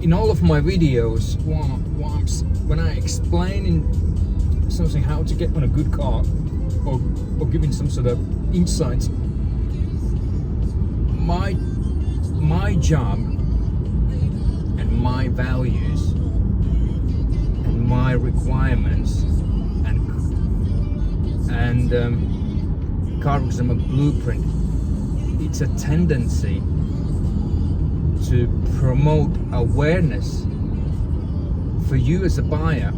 in all of my videos, when I explain something how to get on a good car, or giving some sort of insights, my job and my values and my requirements and car exam blueprint, it's a tendency to promote awareness for you as a buyer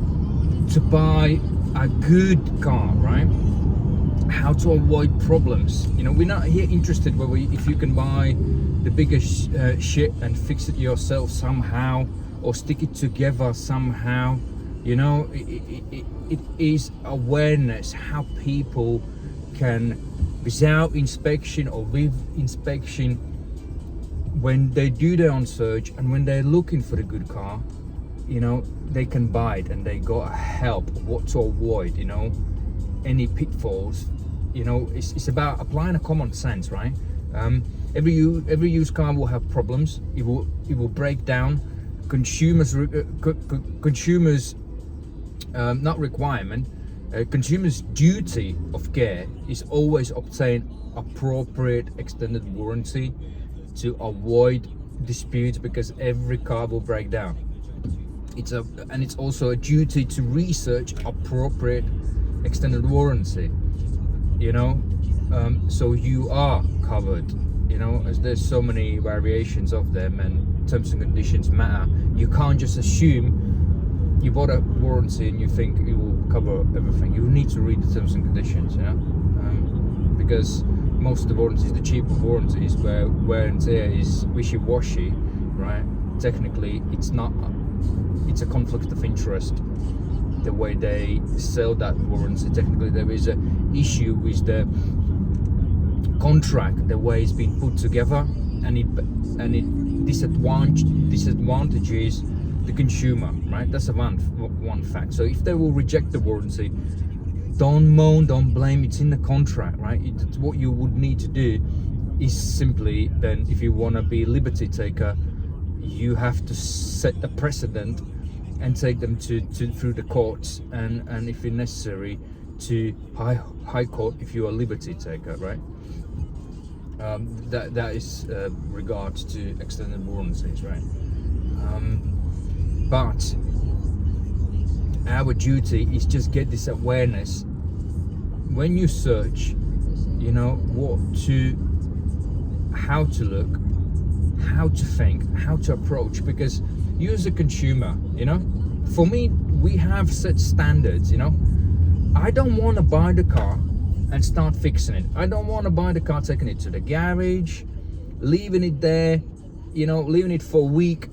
to buy a good car, right? How to avoid problems. You know, we're not here interested if you can buy the biggest shit and fix it yourself somehow, or stick it together somehow. You know, it is awareness, how people can, without inspection or with inspection, when they do their own search and when they're looking for the good car, you know, they can buy it and they got help what to avoid, you know, any pitfalls. You know, it's about applying a common sense, right? Every used car will have problems. It will break down. Consumers not requirement. Consumers' duty of care is always obtain appropriate extended warranty to avoid disputes, because every car will break down. It's also a duty to research appropriate extended warranty. You know, so you are covered. You know, as there's so many variations of them, and terms and conditions matter. You can't just assume you bought a warranty and you think it will cover everything. You need to read the terms and conditions, you know, because most of the warranties, the cheaper warranties, where wear and tear is wishy-washy, right? Technically, it's not. It's a conflict of interest. The way they sell that warranty, technically there is an issue with the contract, the way it's been put together, and it disadvantages the consumer, right? That's one fact. So if they will reject the warranty, don't moan, don't blame. It's in the contract, right? What you would need to do is simply, then, if you want to be a liberty taker, you have to set a precedent and take them to through the courts, and if necessary to high court if you're a liberty taker, right? That is regards to extended warranties, right? But our duty is just get this awareness when you search, you know, how to look, how to think, how to approach, because you as a consumer, you know, for me, we have set standards, you know. I don't want to buy the car and start fixing it. I don't want to buy the car, taking it to the garage, leaving it there, you know, leaving it for a week.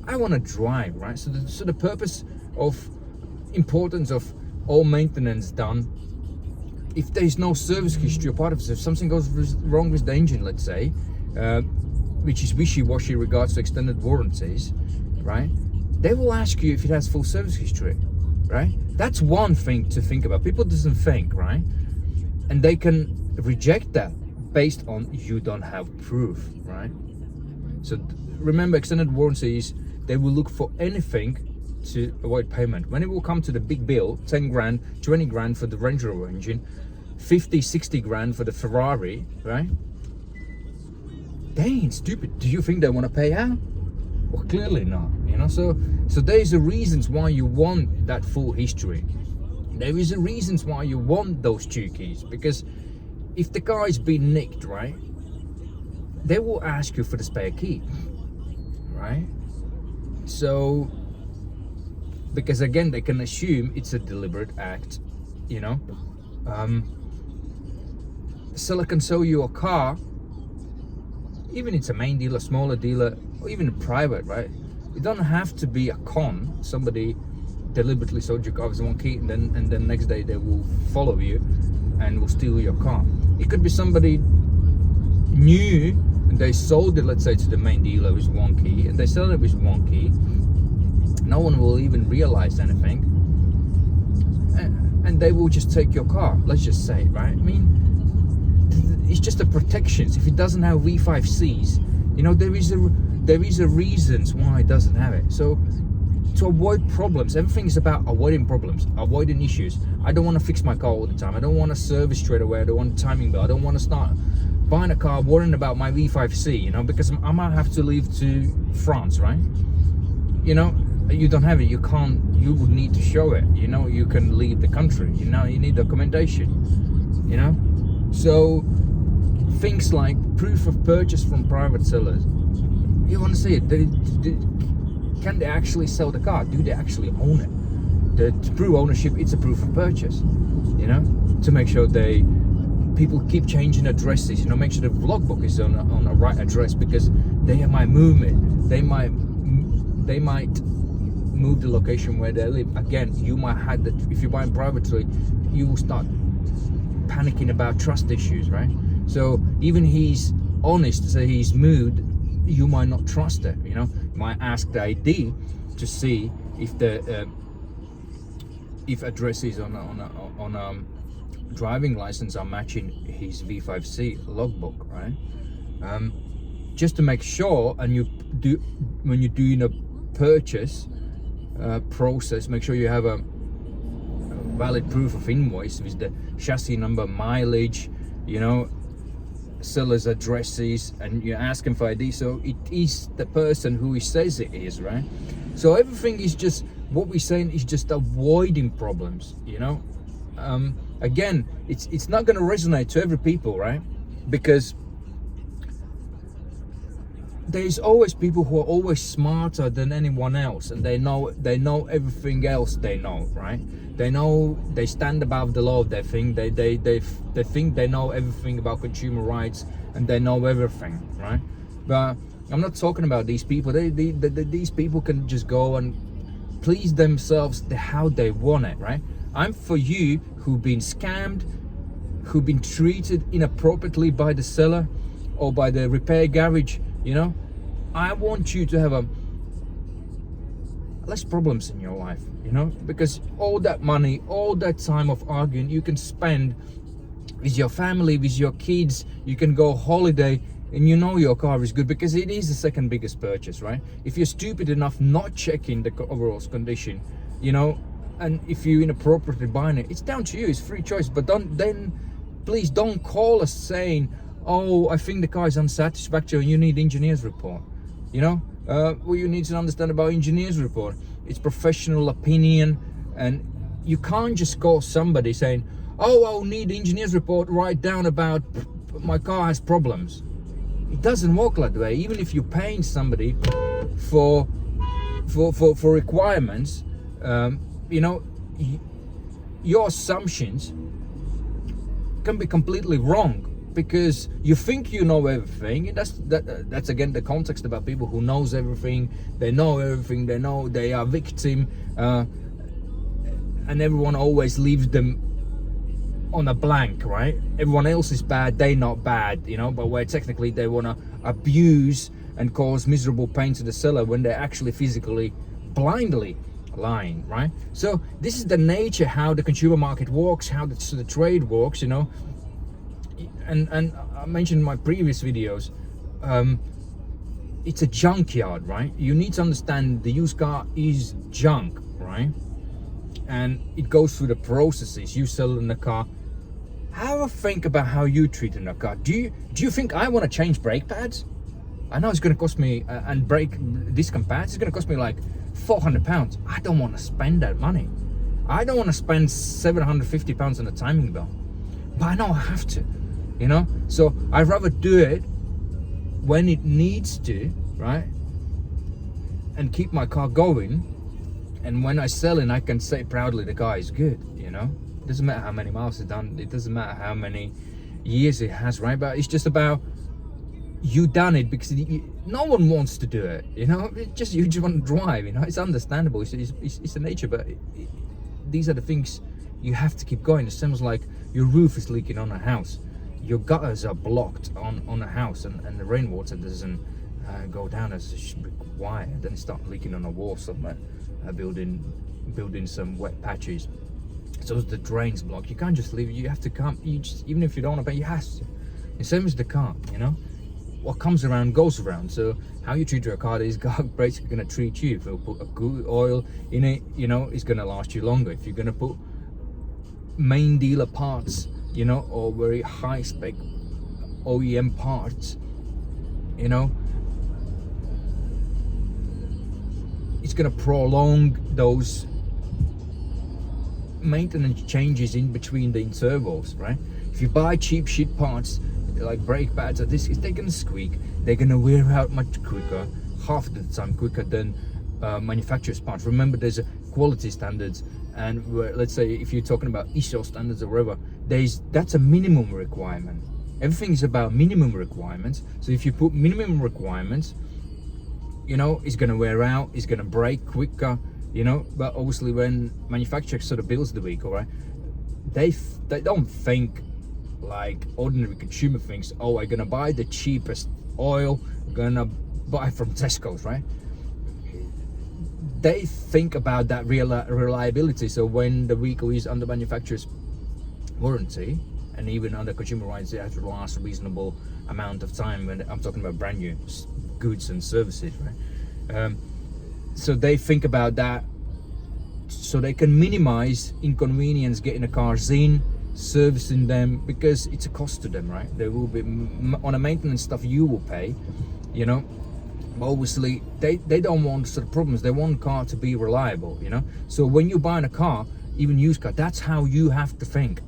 I want to drive, right? So the purpose of importance of all maintenance done, if there's no service history or part of it, if something goes wrong with the engine, let's say, which is wishy-washy regards to extended warranties, right? They will ask you if it has full service history, right? That's one thing to think about. People doesn't think, right? And they can reject that based on you don't have proof, right? So remember, extended warranties, they will look for anything to avoid payment. When it will come to the big bill, 10 grand, 20 grand for the Range Rover engine, 50, 60 grand for the Ferrari, right? They ain't stupid. Do you think they want to pay out? Well, clearly not, you know. So there's a reasons why you want that full history. There is a reasons why you want those 2 keys, because if the car is being nicked, right, they will ask you for the spare key, right? So, because again, they can assume it's a deliberate act, you know. Seller can sell you a car, even it's a main dealer, smaller dealer, or even a private, right? It don't have to be a con. Somebody deliberately sold your car with 1 key, and then next day they will follow you and will steal your car. It could be somebody new and they sold it, let's say, to the main dealer with 1 key, and they sell it with 1 key. No one will even realize anything, and they will just take your car, let's just say, right? I mean, it's just a protection. If it doesn't have V5Cs, you know, there is there is a reasons why it doesn't have it. So to avoid problems, everything is about avoiding problems, avoiding issues. I don't want to fix my car all the time. I don't want to service straight away. I don't want a timing belt. I don't want to start buying a car worrying about my V5C, you know, because I might have to leave to France, right? You know, you don't have it, you can't, you would need to show it, you know, you can leave the country, you know, you need documentation, you know. So things like proof of purchase from private sellers, you want to see it. Can they actually sell the car? Do they actually own it? To prove ownership, it's a proof of purchase, you know, to make sure people keep changing addresses, you know, make sure the logbook is on a right address, because they might move it. They might move the location where they live. Again, you might have that. If you're buying privately, you will start panicking about trust issues, right? So even he's honest to say he's moved, you might not trust it, you know. You might ask the ID to see if the if addresses on a driving license are matching his V5C logbook, right? Just to make sure, and when you're doing a purchase process, make sure you have a valid proof of invoice with the chassis number, mileage, you know, seller's addresses, and you're asking for ID, so it is the person who he says it is, right? So everything is just, what we're saying is just avoiding problems, you know. Again, it's not going to resonate to every people, right? Because there's always people who are always smarter than anyone else, and they know everything else they know, right? They know, they stand above the law of their thing. They think they know everything about consumer rights, and they know everything, right? But I'm not talking about these people. These people can just go and please themselves how they want it, right? I'm for you who've been scammed, who've been treated inappropriately by the seller or by the repair garage, you know. I want you to have less problems in your life, you know, because all that money, all that time of arguing, you can spend with your family, with your kids. You can go holiday, and you know your car is good, because it is the second biggest purchase, right? If you're stupid enough not checking the overall condition, you know, and if you're inappropriately buying it, it's down to you. It's free choice. But please don't call us saying, oh, I think the car is unsatisfactory and you need engineer's report. You know, what you need to understand about engineer's report, it's professional opinion, and you can't just call somebody saying, oh, I'll need engineer's report, write down about my car has problems. It doesn't work like that way. Even if you're paying somebody for requirements, you know, your assumptions can be completely wrong, because you think you know everything. That's again the context about people who knows everything. They know everything. They know they are victim, and everyone always leaves them on a blank, right? Everyone else is bad, they not bad, you know. But where technically they want to abuse and cause miserable pain to the seller, when they're actually physically blindly lying, right? So this is the nature how the consumer market works, how the trade works, you know. And I mentioned in my previous videos, it's a junkyard, right? You need to understand the used car is junk, right? And it goes through the processes. You selling the car, have a think about how you treat in a car. Do you think I want to change brake pads? I know it's going to cost me, and brake disc pads, it's going to cost me like £400. I don't want to spend that money. I don't want to spend £750 on a timing belt, but I know I have to, you know. So I'd rather do it when it needs to, right, and keep my car going. And when I sell it, I can say proudly the car is good, you know. It doesn't matter how many miles it's done, it doesn't matter how many years it has, right? But it's just about you done it, because no one wants to do it, you know. You just want to drive, you know. It's understandable. It's the nature, but these are the things you have to keep going. It sounds like your roof is leaking on a house, your gutters are blocked on a house, and the rainwater doesn't go down as it should require. Then it starts leaking on a wall somewhere, building some wet patches. So the drains blocked. You can't just leave it. You have to come. Even if you don't want to pay, you have to. The same as the car, you know. what comes around goes around. So how you treat your car is basically going to treat you. If you put a good oil in it, you know, it's going to last you longer. If you're going to put main dealer parts, you know, or very high spec OEM parts, you know, it's going to prolong those maintenance changes in between the intervals, right? If you buy cheap shit parts like brake pads or this, they're going to squeak, they're going to wear out much quicker, half the time quicker than manufacturer's parts. Remember, there's a quality standards, and let's say if you're talking about ISO standards or whatever, that's a minimum requirement. Everything is about minimum requirements. So if you put minimum requirements, you know, it's going to wear out, it's going to break quicker, you know. But obviously when manufacturer sort of builds the vehicle, right, they don't think like ordinary consumer thinks, oh, I'm going to buy the cheapest oil, going to buy from Tesco's, right? They think about that reliability. So when the vehicle is under manufacturer's warranty, and even under consumer rights, it has to last a reasonable amount of time. When I'm talking about brand new goods and services, right? So they think about that, so they can minimize inconvenience getting the cars in, servicing them, because it's a cost to them, right? There will be on a maintenance stuff you will pay, you know. But obviously they don't want sort of problems. They want a car to be reliable, you know. So when you're buying a car, even used car, that's how you have to think,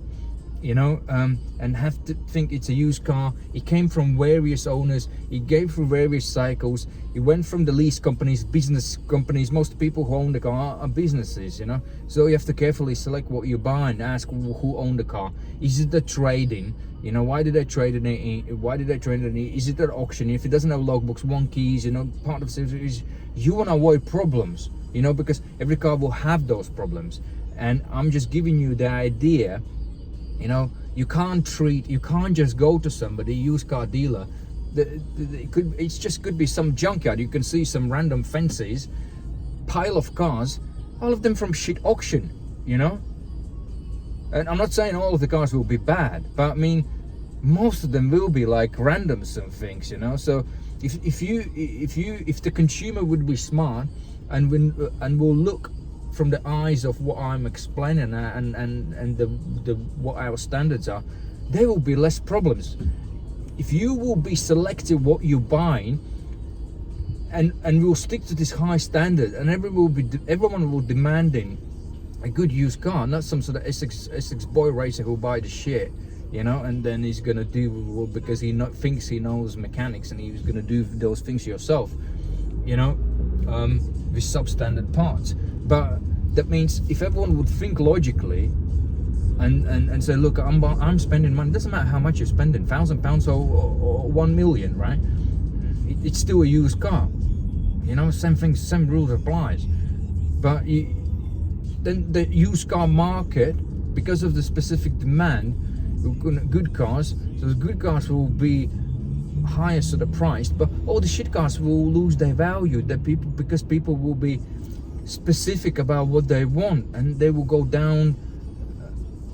you know, and have to think it's a used car. It came from various owners, it gave through various cycles, it went from the lease companies, business companies. Most people who own the car are businesses, you know. So you have to carefully select what you buy and ask who owned the car. Is it the trade-in? You know, why did they trade it in? Why did they trade it in? Is it an auction? If it doesn't have logbooks, one keys, you know, part of it is you want to avoid problems, you know, because every car will have those problems. And I'm just giving you the idea, you know, you can't just go to somebody, used car dealer. It's just could be some junkyard. You can see some random fences, pile of cars, all of them from shit auction, you know. And I'm not saying all of the cars will be bad, but I mean, most of them will be like random some things, you know. So if the consumer would be smart and will look from the eyes of what I'm explaining and the what our standards are, there will be less problems. If you will be selective what you're buying, and we'll stick to this high standard, and everyone will demanding a good used car, not some sort of Essex boy racer who'll buy the shit, you know, and then he's gonna do because he thinks he knows mechanics, and he's gonna do those things yourself, you know, with substandard parts. But that means if everyone would think logically and say, look, I'm spending money, doesn't matter how much you're spending, £1,000 or 1 million, right? It's still a used car, you know. Same thing, same rules applies. But then the used car market, because of the specific demand, good cars, so the good cars will be higher sort of priced, but all the shit cars will lose their value. Because people will be specific about what they want, and they will go down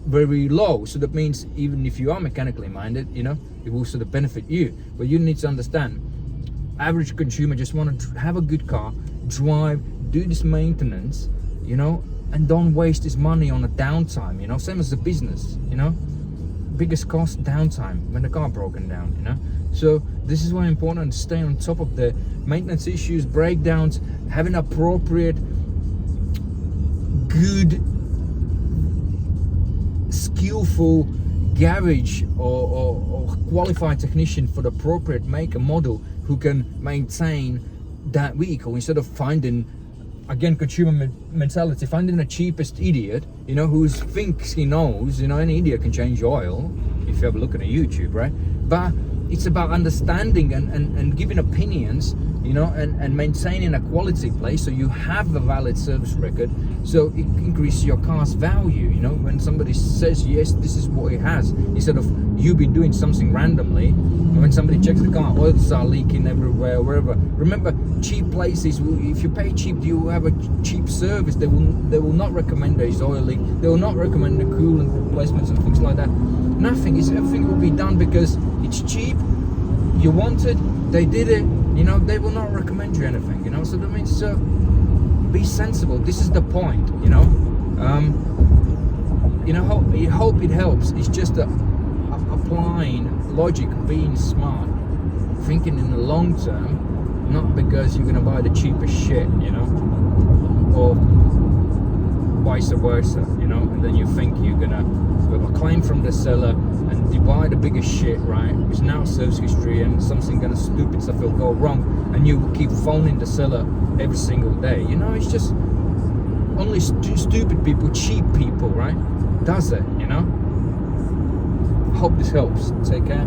very low. So that means even if you are mechanically minded, you know, it will sort of benefit you. But you need to understand, average consumer just want to have a good car, drive, do this maintenance, you know, and don't waste his money on a downtime, you know. Same as the business, you know, biggest cost, downtime when the car broken down, you know. So this is why it's important to stay on top of the maintenance issues, breakdowns, having appropriate, good, skillful garage or qualified technician for the appropriate make and model who can maintain that vehicle, instead of finding, again, consumer mentality, finding the cheapest idiot, you know, who thinks he knows. You know, any idiot can change oil if you have a look at YouTube, right? But it's about understanding and giving opinions, you know, and maintaining a quality place, so you have a valid service record, so it increases your car's value, you know. When somebody says, yes, this is what it has, instead of you be doing something randomly, and when somebody checks the car, oils are leaking everywhere, wherever. Remember, cheap places, if you pay cheap, you have a cheap service. They will not recommend there's oil leak, they will not recommend the coolant replacements and things like that. Nothing, everything will be done because it's cheap. you wanted, they did it, you know, they will not recommend you anything, you know. So that means be sensible. This is the point, you know. You know, I hope it helps. It's just applying logic, being smart, thinking in the long term, not because you're gonna buy the cheapest shit, you know, or vice versa, you know, and then you think you're gonna have a claim from the seller and you buy the biggest shit, right, which now serves history, and something gonna stupid stuff will go wrong, and you keep phoning the seller every single day, you know. It's just only stupid people, cheap people, right, does it, you know. Hope this helps. Take care.